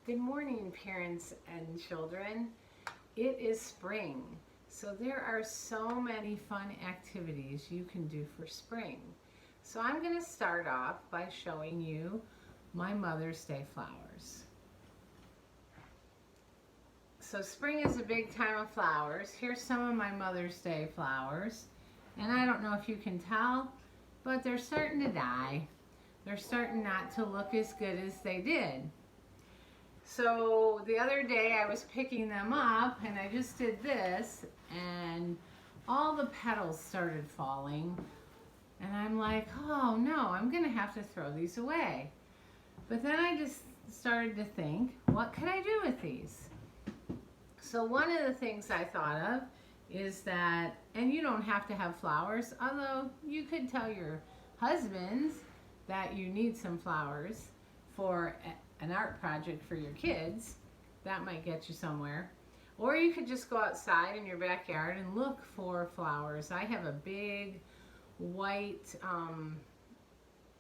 Good morning, parents and children. It is spring, so there are so many fun activities you can do for spring. So I'm going to start off by showing you my Mother's Day flowers. So spring is a big time of flowers. Here's some of my Mother's Day flowers. And I don't know if you can tell, but they're starting to die. They're starting not to look as good as they did. So the other day I was picking them up and I just did this and all the petals started falling and I'm like, oh no, I'm gonna have to throw these away. But then I just started to think, what could I do with these? So one of the things I thought of is that, and you don't have to have flowers, although you could tell your husbands that you need some flowers for an art project for your kids. That might get you somewhere. Or you could just go outside in your backyard and look for flowers. I have a big white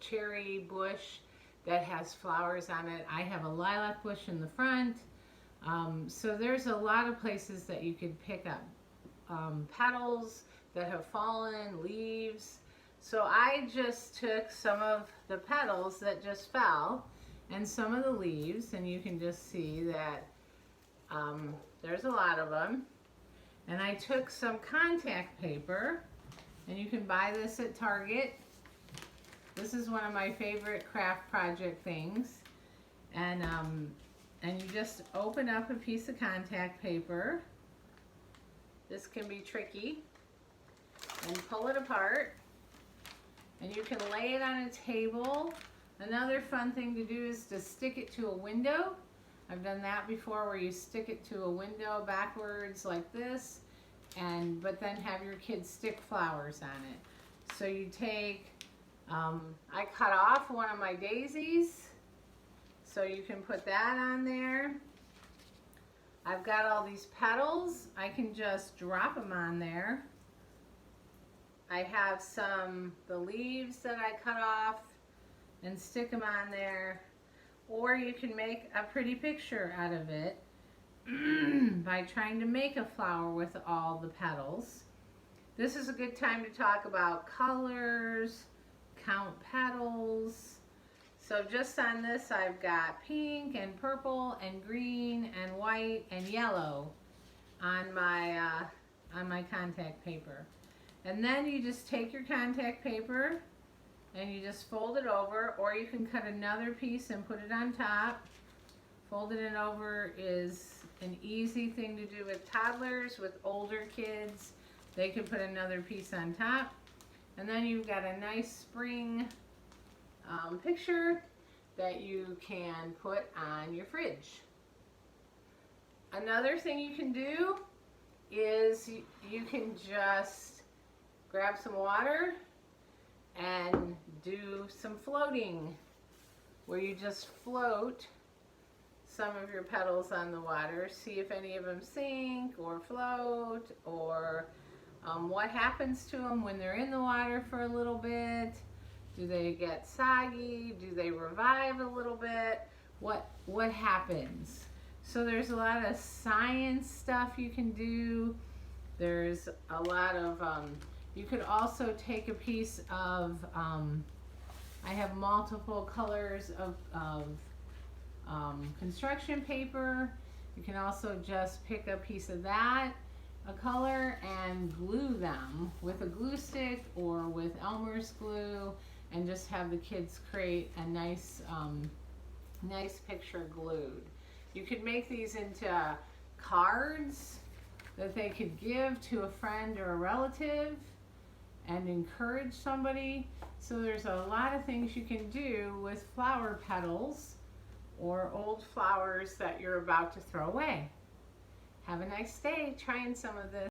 cherry bush that has flowers on it. I have a lilac bush in the front. So there's a lot of places that you could pick up petals that have fallen, leaves. So I just took some of the petals that just fell and some of the leaves, and you can just see that there's a lot of them. And I took some contact paper, and you can buy this at Target. This is one of my favorite craft project things. And you just open up a piece of contact paper. This can be tricky. And pull it apart. And you can lay it on a table. Another fun thing to do is to stick it to a window. I've done that before, where you stick it to a window backwards like this, but then have your kids stick flowers on it. So you take, I cut off one of my daisies, so you can put that on there. I've got all these petals. I can just drop them on there. I have the leaves that I cut off and stick them on there, or you can make a pretty picture out of it by trying to make a flower with all the petals. This is a good time to talk about colors, count petals. So just on this I've got pink and purple and green and white and yellow on my contact paper. And then you just take your contact paper and you just fold it over, or you can cut another piece and put it on top. Folding it over is an easy thing to do with toddlers. With older kids, they can put another piece on top. And then you've got a nice spring picture that you can put on your fridge. Another thing you can do is you can just grab some water and do some floating, where you just float some of your petals on the water. See if any of them sink or float, or what happens to them when they're in the water for a little bit. Do they get soggy? Do they revive a little bit? What happens? So there's a lot of science stuff you can do. There's a lot of you could also take a piece of, I have multiple colors of construction paper. You can also just pick a piece of that, a color, and glue them with a glue stick or with Elmer's glue, and just have the kids create a nice, nice picture glued. You could make these into cards that they could give to a friend or a relative and encourage somebody. So there's a lot of things you can do with flower petals or old flowers that you're about to throw away. Have a nice day trying some of this.